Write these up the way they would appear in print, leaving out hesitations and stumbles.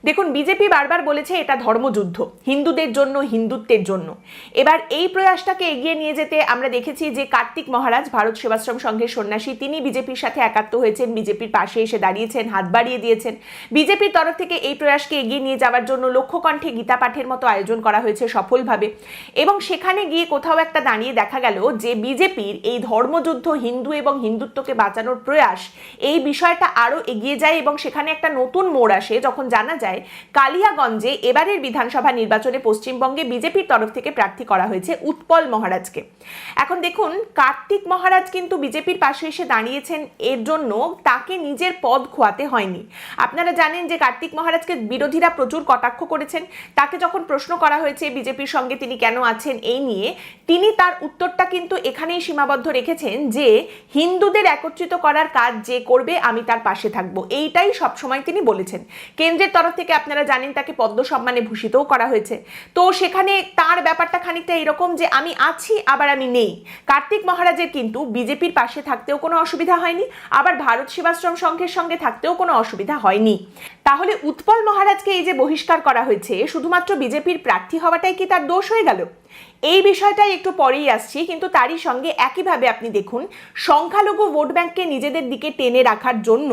দেখুন, বিজেপি বারবার বলেছে এটা ধর্মযুদ্ধ, হিন্দুদের জন্য, হিন্দুত্বের জন্য। এবার এই প্রয়াসটাকে এগিয়ে নিয়ে যেতে আমরা দেখেছি যে কার্তিক মহারাজ, ভারত সেবাশ্রম সংঘের সন্ন্যাসী, তিনি বিজেপির সাথে একাত্ম হয়েছেন, বিজেপির পাশে এসে দাঁড়িয়েছেন, হাত বাড়িয়ে দিয়েছেন। বিজেপির তরফ থেকে এই প্রয়াসকে এগিয়ে নিয়ে যাওয়ার জন্য লক্ষ্যকণ্ঠে গীতা পাঠের মতো আয়োজন করা হয়েছে সফলভাবে, এবং সেখানে গিয়ে কোথাও একটা দাঁড়িয়ে দেখা গেল যে বিজেপির এই ধর্মযুদ্ধ, হিন্দু এবং হিন্দুত্বকে বাঁচানোর প্রয়াস, এই বিষয়টা আরও এগিয়ে যায় এবং সেখানে একটা নতুন মোড় আসে যখন জানা যায় কালিয়াগঞ্জে এবারের বিধানসভা নির্বাচনে পশ্চিমবঙ্গে বিজেপির তরফ থেকে প্রার্থী করা হয়েছে উৎপল মহারাজকে। এখন দেখুন, কার্তিক মহারাজ কিন্তু বিজেপির পাশে এসে দাঁড়িয়েছেন, এর জন্য তাকে নিজের পদ খোয়াতে হয়নি। আপনারা জানেন যে কার্তিক মহারাজকে বিরোধীরা প্রচুর কটাক্ষ করেছেন। তাকে যখন প্রশ্ন করা হয়েছে বিজেপির সঙ্গে তিনি কেন আছেন এই নিয়ে, তিনি তার উত্তরটা কিন্তু এখানেই সীমাবদ্ধ রেখেছেন যে হিন্দুদের একত্রিত করার কাজ যে করবে আমি তার পাশে থাকবো, এইটাই সবসময় তিনি বলেছেন। কেন্দ্রের তরফ থেকে আপনারা জানেন তাকে পদ্ম সম্মানে ভূষিতও করা হয়েছে। তো সেখানে তার ব্যাপারটা খানিকটা এরকম যে আমি আছি আবার আমি নেই। কার্তিক মহারাজের কিন্তু বিজেপির পাশে থাকতেও কোনো অসুবিধা হয়নি, আবার ভারত সেবাশ্রম সংঘের সঙ্গে থাকতেও কোনো অসুবিধা হয়নি। তাহলে উৎপল মহারাজকে এই যে বহিষ্কার করা হয়েছে, শুধুমাত্র বিজেপির প্রার্থী হওয়াটাই কি তার দোষ হয়ে গেল? এই বিষয়টাই একটু পরেই আসছি, কিন্তু তারই সঙ্গে একইভাবে আপনি দেখুন, সংখ্যালঘু ভোট ব্যাংককে নিজেদের দিকে টেনে রাখার জন্য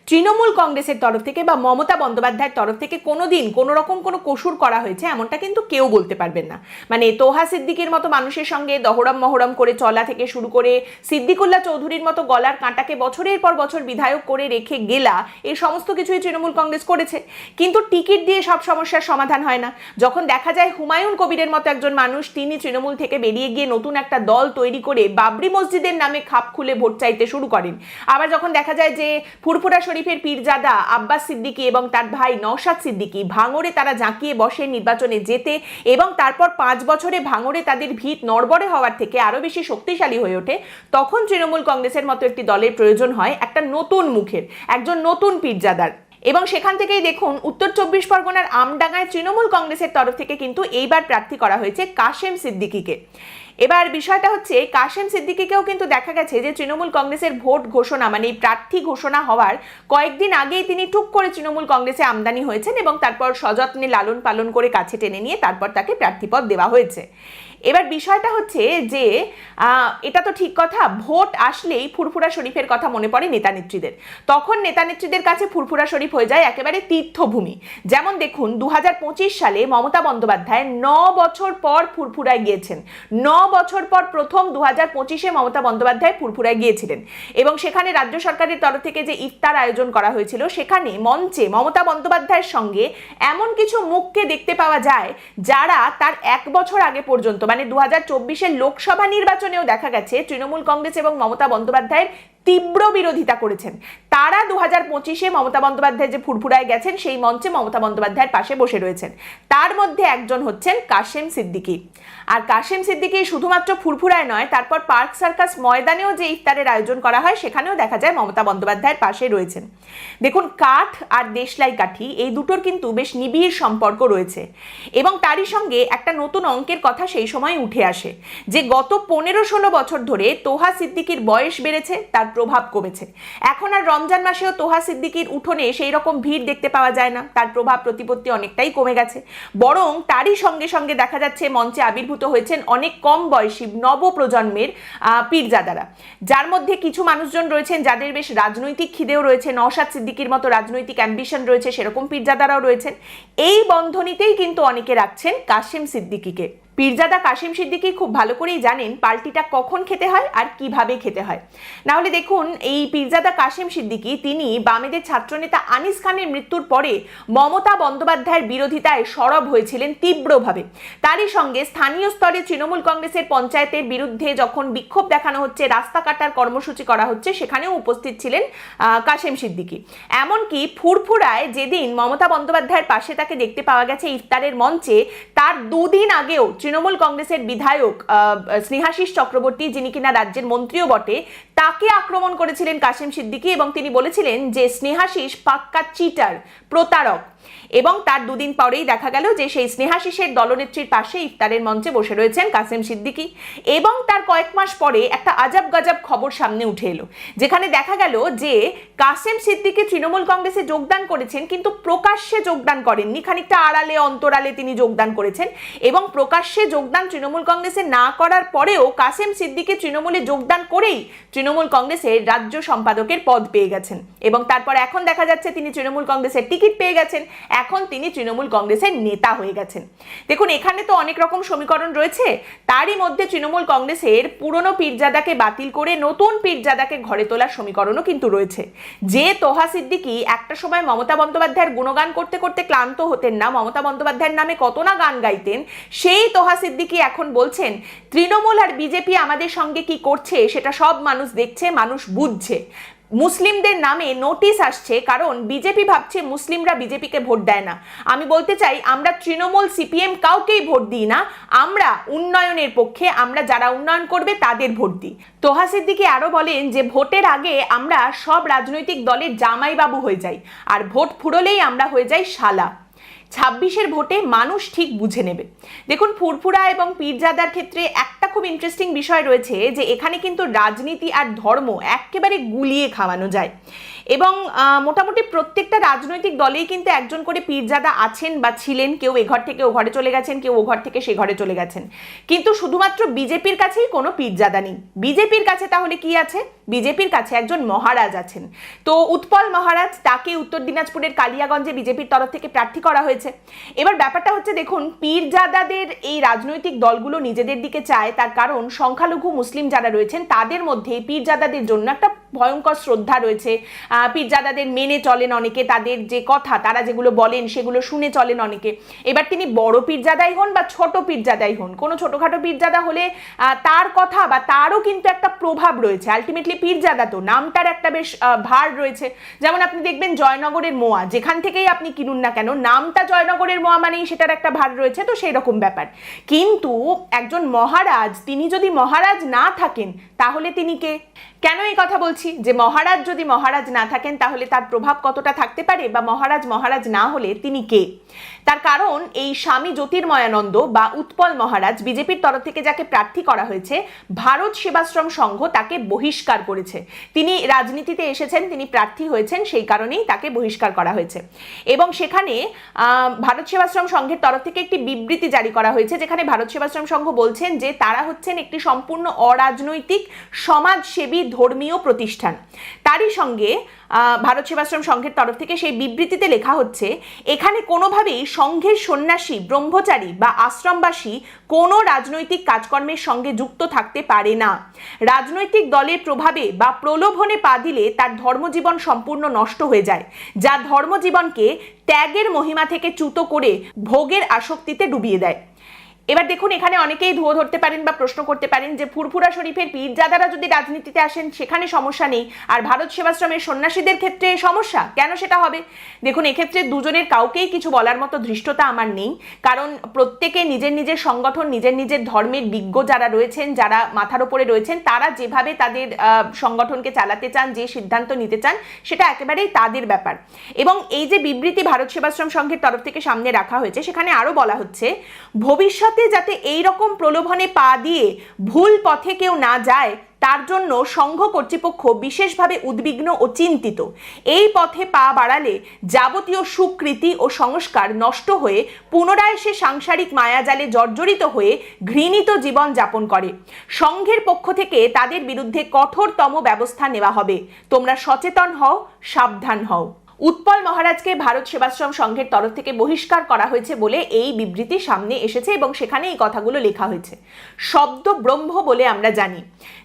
তৃণমূল কংগ্রেসের তরফ থেকে বা মমতা বন্দ্যোপাধ্যায়ের তরফ থেকে কোনোদিন কোনো রকম কোনো কসুর করা হয়েছে এমনটা কিন্তু কেউ বলতে পারবেন না। মানে তোহা সিদ্দিকির মতো মানুষের সঙ্গে দহরম মহরম করে চলা থেকে শুরু করে সিদ্দিকুল্লাহ চৌধুরীর মতো গলার কাঁটাকে বছরের পর বছর বিধায়ক করে রেখে গেলা, এই সমস্ত কিছুই তৃণমূল কংগ্রেস করেছে। কিন্তু টিকিট দিয়ে সব সমস্যার সমাধান হয় না। যখন দেখা যায় হুমায়ুন কবিরের মতো একজন মানুষ, তিনি তৃণমূল থেকে বেরিয়ে গিয়ে নতুন একটা দল তৈরি করে বাবরি মসজিদের নামে খাপ খুলে ভোট চাইতে শুরু করেন। আবার যখন দেখা যায় যে ফুরফুরা শরীফের পীরজাদা আব্বাস সিদ্দিকী এবং তার ভাই নওশাদ সিদ্দিকী ভাঙড়ে তারা জাঁকিয়ে বসে নির্বাচনে যেতে, এবং তারপর 5 বছরে ভাঙড়ে তাদের ভিত নড়বড়ে হওয়ার থেকে আরো বেশি শক্তিশালী হয়ে ওঠে, তখন তৃণমূল কংগ্রেসের মতো একটি দলের প্রয়োজন হয় একটা নতুন মুখের, একজন নতুন পীরজাদার। এবং সেখান থেকেই দেখুন, উত্তর 24 পরগনার আমডাঙ্গায় তৃণমূল কংগ্রেসের তরফ থেকে কিন্তু এইবার প্রার্থী করা হয়েছে কাশেম সিদ্দিকীকে। এবার বিষয়টা হচ্ছে, কাশেম সিদ্দিকীকেও কিন্তু দেখা গেছে যে তৃণমূল কংগ্রেসের ভোট ঘোষণা মানে প্রার্থী ঘোষণা হওয়ার কয়েকদিন আগেই তিনি টুক করে তৃণমূল কংগ্রেসে আমদানি হয়েছেন এবং তারপর সযত্নে লালন পালন করে কাছে টেনে নিয়ে তারপর তাকে প্রার্থীপদ দেওয়া হয়েছে। এবার বিষয়টা হচ্ছে যে এটা তো ঠিক কথা, ভোট আসলেই ফুরফুরা শরীফের কথা মনে পড়ে নেতা নেত্রীদের, তখন নেতা নেত্রীদের কাছে ফুরফুরা শরীফ হয়ে যায় একেবারে তীর্থভূমি। যেমন দেখুন, 2025 সালে মমতা বন্দ্যোপাধ্যায় 9 বছর পর ফুরফুরায় গিয়েছেন। 9 বছর পর প্রথম 2025-এ মমতা বন্দ্যোপাধ্যায় ফুরফুরায় গিয়েছিলেন, এবং সেখানে রাজ্য সরকারের তরফ থেকে যে ইফতার আয়োজন করা হয়েছিল, সেখানে মঞ্চে মমতা বন্দ্যোপাধ্যায়ের সঙ্গে এমন কিছু মুখকে দেখতে পাওয়া যায় যারা তার 1 বছর আগে পর্যন্ত মানে 2024-এর লোকসভা নির্বাচনেও দেখা গেছে তৃণমূল কংগ্রেস এবং মমতা বন্দ্যোপাধ্যায়ের তীব্র বিরোধিতা করেছেন। তারা 2025-এ মমতা বন্দ্যোপাধ্যায় যে ফুরফুরায় গেছেন সেই মঞ্চে মমতা বন্দ্যোপাধ্যায়ের পাশে বসে রয়েছেন। তার মধ্যে একজন হচ্ছেন কাশেম সিদ্দিকী। আর কাশেম সিদ্দিকী শুধুমাত্র ফুরফুরায় নয়, তারপর পার্ক সার্কাস ময়দানেও যে ইফতারের আয়োজন করা হয় সেখানেও দেখা যায় মমতা বন্দ্যোপাধ্যায়ের পাশে রয়েছেন। দেখুন, কাঠ আর দেশলাই কাঠি এই দুটোর কিন্তু বেশ নিবিড় সম্পর্ক রয়েছে, এবং তারই সঙ্গে একটা নতুন অঙ্কের কথা সেই সময় উঠে আসে যে গত 15-16 বছর ধরে তোহা সিদ্দিকীর বয়স বেড়েছে, তার প্রভাব কমেছে। এখন আর রমজান মাসেও তোহা সিদ্দিকীর উঠোনে সেই রকম ভিড় দেখতে পাওয়া যায় না, তার প্রভাব প্রতিপত্তি অনেকটাই কমে গেছে। বরং তারই সঙ্গে সঙ্গে দেখা যাচ্ছে মঞ্চে আবির্ভূত হয়েছেন অনেক কম বয়সী নব প্রজন্মের পীরজাদারা, যার মধ্যে কিছু মানুষজন রয়েছেন যাদের বেশ রাজনৈতিক খিদেও রয়েছে, নওশাদ সিদ্দিকীর মতো রাজনৈতিক অ্যাম্বিশন রয়েছে, সেরকম পীরজাদারাও রয়েছেন। এই বন্ধনীতেই কিন্তু অনেকে রাখছেন কাশেম সিদ্দিকীকে। পীরজাদা কাশেম সিদ্দিকী খুব ভালো করেই জানেন পাল্টিটা কখন খেতে হয় আর কিভাবে খেতে হয়। না হলে দেখুন, এই পীরজাদা কাশেম সিদ্দিকী তিনি বামেদের ছাত্রনেতা আনিস খানের মৃত্যুর পরে মমতা বন্দ্যোপাধ্যায়ের বিরোধিতায় সরব হয়েছিলেন তীব্রভাবে। তারই সঙ্গে স্থানীয় স্তরে তৃণমূল কংগ্রেসের পঞ্চায়েতের বিরুদ্ধে যখন বিক্ষোভ দেখানো হচ্ছে, রাস্তা কাটার কর্মসূচি করা হচ্ছে, সেখানেও উপস্থিত ছিলেন কাশেম সিদ্দিকী। এমনকি ফুরফুরায় যেদিন মমতা বন্দ্যোপাধ্যায়ের পাশে তাকে দেখতে পাওয়া গেছে ইফতারের মঞ্চে, তার 2 দিন আগেও তৃণমূল কংগ্রেসের বিধায়ক স্নেহাশিস চক্রবর্তী, যিনি কিনা রাজ্যের মন্ত্রীও বটে, তাকে আক্রমণ করেছিলেন কাসেম সিদ্দিকী এবং তিনি বলেছিলেন যে স্নেহাশিস পাক্কা চিটার, প্রতারক। এবং তার দুদিন পরেই দেখা গেল যে সেই স্নেহাশিসের দলনেত্রীর পাশে ইফতারের মঞ্চে বসে রয়েছেন কাসেম সিদ্দিকী। এবং তার কয়েক মাস পরে একটা আজাব গাজাব খবর সামনে উঠে এলো, যেখানে দেখা গেল যে কাসেম সিদ্দিকী তৃণমূল কংগ্রেসে যোগদান করেছেন, কিন্তু প্রকাশ্যে যোগদান করেননি, খানিকটা আড়ালে অন্তরালে তিনি যোগদান করেছেন। এবং প্রকাশ্যে যোগদান তৃণমূল কংগ্রেসে না করার পরেও কাসেম সিদ্দিকী তৃণমূলে যোগদান করেই তৃণমূল কংগ্রেসের রাজ্য সম্পাদকের পদ পেয়ে গেছেন। এবং তারপর এখন দেখা যাচ্ছে তিনি তৃণমূল কংগ্রেসের টিকিট পেয়ে গেছেন, এখন তিনি তৃণমূল কংগ্রেসের নেতা হয়ে গেছেন। দেখুন, এখানে তো অনেক রকম সমীকরণ রয়েছে। তারই মধ্যে তৃণমূল কংগ্রেসের পুরনো পীরজাদাকে বাতিল করে নতুন পীরজাদাকে ঘরে তোলার সমীকরণও কিন্তু রয়েছে। যে তোহা সিদ্দিকী একটা সময় মমতা বন্দ্যোপাধ্যায়ের গুণগান করতে করতে ক্লান্ত হতেন না, মমতা বন্দ্যোপাধ্যায়ের নামে কত না গান গাইতেন, সেই তোহা সিদ্দিকী এখন বলছেন তৃণমূল আর বিজেপি আমাদের সঙ্গে কি করছে সেটা সব মানুষ দেখছে, মানুষ বুঝছে। মুসলিমদের নামে নোটিশ আসছে কারণ বিজেপি ভাবছে মুসলিমরা বিজেপিকে ভোট দেয় না। আমি বলতে চাই, আমরা তৃণমূল সিপিএম কাউকেই ভোট দিই না, আমরা উন্নয়নের পক্ষে, আমরা যারা উন্নয়ন করবে তাদের ভোট দিই। তোহা সিদ্দিকী আরো বলেন যে ভোটের আগে আমরা সব রাজনৈতিক দলের জামাইবাবু হয়ে যাই, আর ভোট ফুরলেই আমরা হয়ে যাই শালা। 26-এর ভোটে মানুষ ঠিক বুঝে নেবে। দেখুন, ফুরফুরা এবং পীরজাদার ক্ষেত্রে একটা খুব ইন্টারেস্টিং বিষয় রয়েছে যে এখানে কিন্তু রাজনীতি আর ধর্ম একেবারে গুলিয়ে খাওয়ানো যায়। এবং মোটামুটি প্রত্যেকটা রাজনৈতিক দলেই কিন্তু একজন করে পীরজাদা আছেন বা ছিলেন, কেউ এ ঘর থেকে ও ঘরে চলে গেছেন, কেউ ও ঘর থেকে সে ঘরে চলে গেছেন। কিন্তু শুধুমাত্র বিজেপির কাছেই কোনো পীরজাদা নেই। বিজেপির কাছে তাহলে কি আছে? বিজেপির কাছে একজন মহারাজ আছেন। তো উৎপল মহারাজ, তাকে উত্তর দিনাজপুরের কালিয়াগঞ্জে বিজেপির তরফ থেকে প্রার্থী করা হয়েছে। এবার ব্যাপারটা হচ্ছে, দেখুন, পীরজাদাদের এই রাজনৈতিক দলগুলো নিজেদের দিকে চায়, তার কারণ সংখ্যালঘু মুসলিম যারা রয়েছেন তাদের মধ্যে পীরজাদাদের জন্য একটা ভয়ঙ্কর শ্রদ্ধা রয়েছে। পীরজাদাদের মেনে চলেন অনেকে, তাদের যে কথা তারা যেগুলো বলেন সেগুলো শুনে চলেন অনেকে। এবার তিনি বড় পীরজাদাই হন বা ছোট পীরজাদাই হন, কোনো ছোটখাটো পীরজাদা হলে তার কথা বা তারও কিন্তু একটা প্রভাব রয়েছে। আলটিমেটলি পীরজাদা তো নামটার একটা বেশ ভার রয়েছে। যেমন আপনি দেখবেন জয়নগরের মোয়া, যেখান থেকেই আপনি কিনুন না কেন, নামটা জয়নগরের মোয়া মানেই সেটার একটা ভার রয়েছে, তো সেই রকম ব্যাপার। কিন্তু একজন মহারাজ, তিনি যদি মহারাজ না থাকেন তাহলে তিনি কে? কেন এই কথা বলছি যে মহারাজ যদি মহারাজ না থাকেন তাহলে তার প্রভাব কতটা থাকতে পারে, বা মহারাজ না হলে তিনি কে? তার কারণ এই স্বামী জ্যোতির্ময়ানন্দ বা উৎপল মহারাজ, বিজেপির তরফ থেকে যাকে প্রার্থী করা হয়েছে, ভারত সেবাশ্রম সংঘ তাকে বহিষ্কার করেছে। তিনি রাজনীতিতে এসেছেন, তিনি প্রার্থী হয়েছেন, সেই কারণেই তাকে বহিষ্কার করা হয়েছে। এবং সেখানে ভারত সেবাশ্রম সংঘের তরফ থেকে একটি বিবৃতি জারি করা হয়েছে, যেখানে ভারত সেবাশ্রম সংঘ বলছেন যে তারা হচ্ছেন একটি সম্পূর্ণ অরাজনৈতিক সমাজসেবী ধর্মীয় প্রতিষ্ঠান। তারই সঙ্গে ভারত সেবাশ্রম সংঘের তরফ থেকে সেই বিবৃতিতে লেখা হচ্ছে, এখানে কোনোভাবেই সংঘের সন্ন্যাসী, ব্রহ্মচারী বা আশ্রমবাসী কোনো রাজনৈতিক কাজকর্মের সঙ্গে যুক্ত থাকতে পারে না। রাজনৈতিক দলের প্রভাবে বা প্রলোভনে পা দিলে তার ধর্মজীবন সম্পূর্ণ নষ্ট হয়ে যায়, যা ধর্মজীবনকে ত্যাগের মহিমা থেকে চ্যুত করে ভোগের আসক্তিতে ডুবিয়ে দেয়। এবার দেখুন, এখানে অনেকেই ধুয়ো ধরতে পারেন বা প্রশ্ন করতে পারেন যে ফুরফুরা শরীফের পীরজাদারা যদি রাজনীতিতে আসেন সেখানে সমস্যা নেই, আর ভারত সেবাশ্রমের সন্ন্যাসীদের ক্ষেত্রে সমস্যা কেন সেটা হবে? দেখুন, এক্ষেত্রে দুজনের কাউকেই কিছু বলার মতো ধৃষ্টতা আমার নেই, কারণ প্রত্যেকে নিজের নিজের সংগঠন, নিজের নিজের ধর্মের বিজ্ঞ যারা রয়েছেন, যারা মাথার উপরে রয়েছেন, তারা যেভাবে তাদের সংগঠনকে চালাতে চান, যে সিদ্ধান্ত নিতে চান, সেটা একেবারেই তাদের ব্যাপার। এবং এই যে বিবৃতি ভারত সেবাশ্রম সংঘের তরফ থেকে সামনে রাখা হয়েছে, সেখানে আরো বলা হচ্ছে ভবিষ্যতে যাতে এই রকম প্রলোভনে পা দিয়ে ভুল পথে কেউ না যায় তার জন্য সংঘ কর্তৃপক্ষ বিশেষভাবে উদ্বিগ্ন ও চিন্তিত। এই পথে পা বাড়ালে যাবতীয় সুকৃতি ও সংস্কার নষ্ট হয়ে পুনরায় সে সাংসারিক মায়াজালে জর্জরিত হয়ে ঘৃণিত জীবন যাপন করে। সংঘের পক্ষ থেকে তাদের বিরুদ্ধে কঠোরতম ব্যবস্থা নেওয়া হবে। তোমরা সচেতন হও, সাবধান হও। উৎপল মহারাজকে ভারত সেবাশ্রম সংঘের তরফ থেকে বহিষ্কার করা হয়েছে বলে এই বিবৃতি সামনে এসেছে এবং সেখানে এই কথাগুলো লেখা হয়েছে। শব্দ ব্রহ্ম বলে আমরা জানি।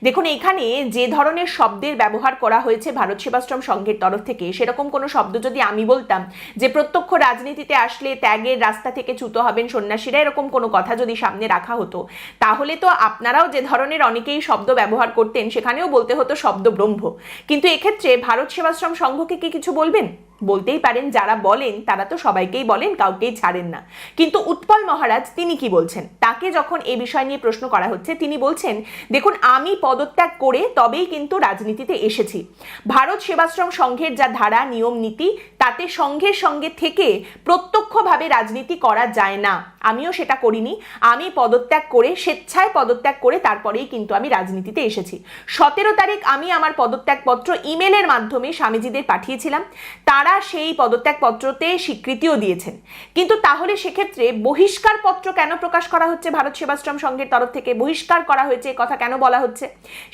দেখুন, এখানে যে ধরনের শব্দের ব্যবহার করা হয়েছে ভারত সেবাশ্রম সংঘের তরফ থেকে, সেরকম কোনো শব্দ যদি আমি বলতাম যে প্রত্যক্ষ রাজনীতিতে আসলে ত্যাগের রাস্তা থেকে চ্যুত হবেন সন্ন্যাসীরা, এরকম কোনো কথা যদি সামনে রাখা হতো, তাহলে তো আপনারাও যে ধরনের অনেকেই শব্দ ব্যবহার করতেন সেখানেও বলতে হতো শব্দ ব্রহ্ম। কিন্তু এক্ষেত্রে ভারত সেবাশ্রম সংঘকে কি কিছু বলবেন? বলতেই পারেন যারা বলেন তারা তো সবাইকেই বলেন, কাউকেই ছাড়েন না। কিন্তু উৎপল মহারাজ তিনি কি বলছেন, তাকে যখন এই বিষয় নিয়ে প্রশ্ন করা হচ্ছে তিনি বলছেন, দেখুন আমি পদত্যাগ করে তবেই কিন্তু রাজনীতিতে এসেছি। ভারত সেবাশ্রম সংঘের যা ধারা নিয়ম নীতি তাতে সংঘের সঙ্গে থেকে প্রত্যক্ষভাবে রাজনীতি করা যায় না, আমিও সেটা করিনি। আমি পদত্যাগ করে, স্বেচ্ছায় পদত্যাগ করে তারপরেই কিন্তু আমি রাজনীতিতে এসেছি। 17 তারিখ আমি আমার পদত্যাগপত্র ইমেলের মাধ্যমে স্বামীজিদের পাঠিয়েছিলাম, তারা সেই পদত্যাগপত্রতে স্বীকৃতিও দিয়েছেন। কিন্তু তাহলে সেক্ষেত্রে বহিষ্কার পত্র কেন প্রকাশ করা হচ্ছে ভারত সেবাশ্রম সংঘের তরফ থেকে, বহিষ্কার করা হয়েছে কথা কেন বলা হচ্ছে?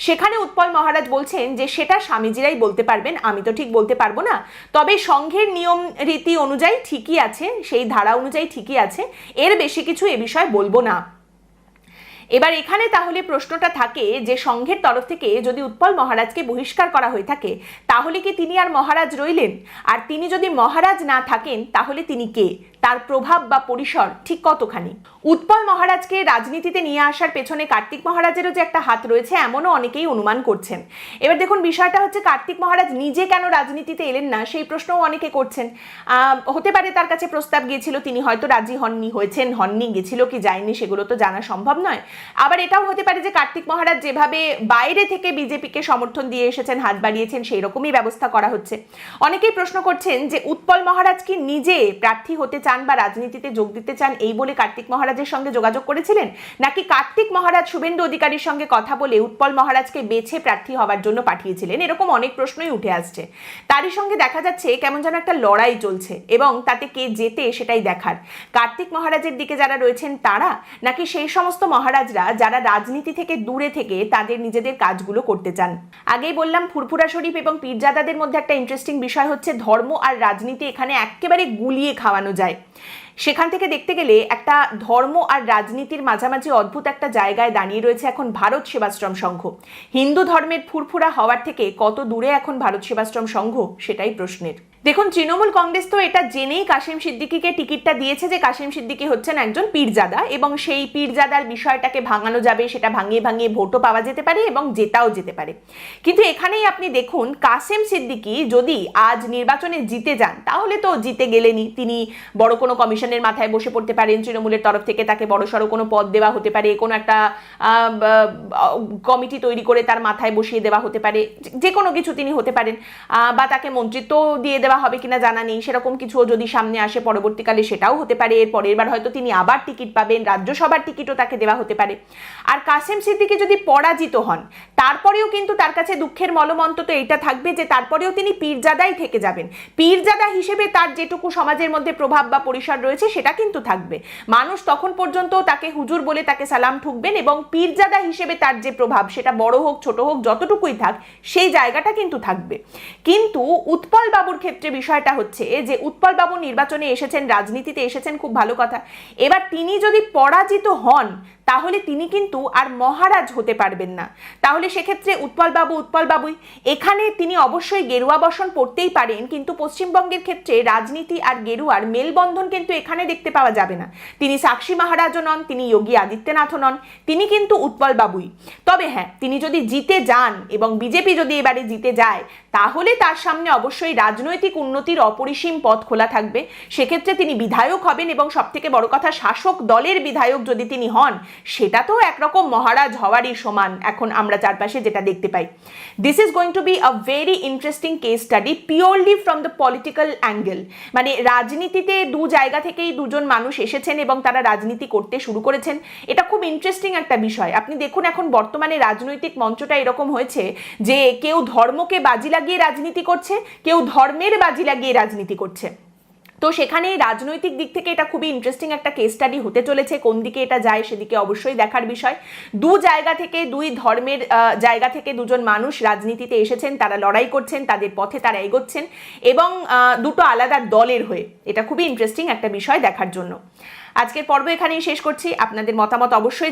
সেখানে উৎপল মহারাজ বলছেন যে সেটা স্বামীজিরাই বলতে পারবেন, আমি তো ঠিক বলতে পারবো না, তবে সংঘের নিয়ম রীতি অনুযায়ী ঠিকই আছে, সেই ধারা অনুযায়ী ঠিকই আছে, এর বেশি কিছু এ বিষয়ে বলবো না। এবার এখানে তাহলে প্রশ্নটা থাকে যে সংঘের তরফ থেকে যদি উৎপল মহারাজকে বহিষ্কার করা হয়ে থাকে তাহলে কি তিনি আর মহারাজ রইলেন? আর তিনি যদি মহারাজ না থাকেন তাহলে তিনি কে? তার প্রভাব বা পরিসর ঠিক কতখানি? উৎপল মহারাজকে রাজনীতিতে নিয়ে আসার পেছনে কার্তিক মহারাজেরও যে একটা হাত রয়েছে এমনও অনেকেই অনুমান করছেন। এবার দেখুন বিষয়টা হচ্ছে কার্তিক মহারাজ নিজে কেন রাজনীতিতে এলেন না সেই প্রশ্নও অনেকে করছেন। হতে পারে তার কাছে প্রস্তাব গিয়েছিল, তিনি হয়তো রাজি হননি, গেছিল কি যায়নি সেগুলো তো জানা সম্ভব নয়। আবার এটাও হতে পারে যে কার্তিক মহারাজ যেভাবে বাইরে থেকে বিজেপিকে সমর্থন দিয়ে এসেছেন, হাত বাড়িয়েছেন, সেই রকমই ব্যবস্থা করা হচ্ছে। অনেকেই প্রশ্ন করছেন যে উৎপল মহারাজ কি নিজে প্রার্থী হতে চান বা রাজনীতিতে যোগ দিতে চান এই বলে কার্তিক মহারাজের সঙ্গে যোগাযোগ করেছিলেন, নাকি কার্তিক মহারাজ শুভেন্দু অধিকারীর সঙ্গে কথা বলে উৎপল মহারাজকে বেছে প্রার্থী হওয়ার জন্য পাঠিয়েছিলেন? এরকম অনেক প্রশ্নই উঠে আসছে। তারই সঙ্গে দেখা যাচ্ছে কেমন যেন একটা লড়াই চলছে এবং তাতে কে জেতে সেটাই দেখার। কার্তিক মহারাজের দিকে যারা রয়েছেন তারা, নাকি সেই সমস্ত মহারাজরা যারা রাজনীতি থেকে দূরে থেকে তাদের নিজেদের কাজগুলো করতে চান? আগেই বললাম ফুরফুরা শরীফ এবং পীরজাদাদের মধ্যে একটা ইন্টারেস্টিং বিষয় হচ্ছে ধর্ম আর রাজনীতি এখানে একেবারে গুলিয়ে খাওয়ানো যায়। সেখান থেকে দেখতে গেলে একটা ধর্ম আর রাজনীতির মাঝামাঝি অদ্ভুত একটা জায়গায় দাঁড়িয়ে রয়েছে এখন ভারত সেবাশ্রম সংঘ। হিন্দু ধর্মের ফুরফুরা হওয়ার থেকে কত দূরে এখন ভারত সেবাশ্রম সংঘ সেটাই প্রশ্নের। দেখুন তৃণমূল কংগ্রেস তো এটা জেনেই কাসেম সিদ্দিকীকে টিকিটটা দিয়েছে যে কাসেম সিদ্দিকী হচ্ছেন একজন পীরজাদা এবং সেই পীরজাদার বিষয়টাকে ভাঙানো যাবে, সেটা ভাঙিয়ে ভাঙিয়ে ভোটও পাওয়া যেতে পারে এবং জেতাও যেতে পারে। কিন্তু এখানেই আপনি দেখুন কাসেম সিদ্দিকী যদি আজ নির্বাচনে জিতে যান তাহলে তো জিতে গেলেনই, তিনি বড় কোনো কমিশনের মাথায় বসে পড়তে পারেন, তৃণমূলের তরফ থেকে তাকে বড়সড় কোনো পদ দেওয়া হতে পারে, কোনো একটা কমিটি তৈরি করে তার মাথায় বসিয়ে দেওয়া হতে পারে, যে কোনো কিছু তিনি হতে পারেন, বা তাকে মন্ত্রিত্ব দিয়ে দেওয়া হবে কিনা জানা নেই, সেরকম কিছুও যদি সামনে আসে পরবর্তীকালে সেটাও হতে পারে। এর পরের বার হয়তো তিনি আবার টিকিট পাবেন, রাজ্যসভার টিকিটও তাকে দেওয়া হতে পারে। আর কাসেম সিদ্দিকী যদি পরাজিত হন তারপরেও কিন্তু তার কাছে দুঃখের মলমন্ত তো এইটা থাকবে যে তারপরেও তিনি পীরজাদাই থেকে যাবেন। পীরজাদা হিসেবে তার যেটুকু সমাজের মধ্যে প্রভাব বা পরিসর রয়েছে সেটা কিন্তু থাকবে। মানুষ তখন পর্যন্ত তাকে হুজুর বলে তাকে সালাম ঠুকবেন এবং পীরজাদা হিসেবে তার যে প্রভাব সেটা বড় হোক ছোট হোক যতটুকুই থাক সেই জায়গাটা কিন্তু থাকবে। কিন্তু উৎপল বাবুর ক্ষেত্রে বিষয়টা হচ্ছে যে উৎপল বাবু নির্বাচনে এসেছেন, রাজনীতিতে এসেছেন, খুব ভালো কথা। এবার তিনি যদি পরাজিত হন তাহলে তিনি কিন্তু আর মহারাজ হতে পারবেন না। তাহলে সেক্ষেত্রে উৎপল বাবুই এখানে তিনি অবশ্যই গেরুয়া বসন পড়তেই পারেন, কিন্তু পশ্চিমবঙ্গের ক্ষেত্রে রাজনীতি আর গেরুয়ার মেলবন্ধন কিন্তু এখানে দেখতে পাওয়া যাবে না। তিনি সাক্ষী মহারাজও নন, তিনি যোগী আদিত্যনাথও নন, তিনি কিন্তু উৎপল বাবুই। তবে হ্যাঁ, তিনি যদি জিতে যান এবং বিজেপি যদি এবারে জিতে যায় তাহলে তার সামনে অবশ্যই রাজনৈতিক উন্নতির অপরিসীম পথ খোলা থাকবে। সেক্ষেত্রে তিনি বিধায়ক হবেন এবং সবথেকে বড় কথা শাসক দলের বিধায়ক যদি তিনি হন সেটা তো একরকম মহারাজ হওয়ারই সমান এখন আমরা চারপাশে যেটা দেখতে পাই। This is going to be a very interesting case study purely from the political angle. মানে রাজনীতিতে দু জায়গা থেকেই দুজন মানুষ এসেছেন এবং তারা রাজনীতি করতে শুরু করেছেন, এটা খুব ইন্টারেস্টিং একটা বিষয়। আপনি দেখুন এখন বর্তমানে রাজনৈতিক মঞ্চটা এরকম হয়েছে যে কেউ ধর্মকে বাজি লাগিয়ে রাজনীতি করছে, কেউ ধর্মের বাজি লাগিয়ে রাজনীতি করছে। তো সেখানে রাজনৈতিক দিক থেকে এটা খুবই ইন্টারেস্টিং একটা কেস স্টাডি হতে চলেছে। কোন দিকে এটা যায় সেদিকে অবশ্যই দেখার বিষয়। দু জায়গা থেকে, দুই ধর্মের জায়গা থেকে দুজন মানুষ রাজনীতিতে এসেছেন, তারা লড়াই করছেন, তাদের পথে তারা এগোচ্ছেন এবং দুটো আলাদা দলের হয়ে। এটা খুবই ইন্টারেস্টিং একটা বিষয় দেখার জন্য। আজকের পর্ব এখানেই শেষ করছি। আপনাদের মতামত অবশ্যই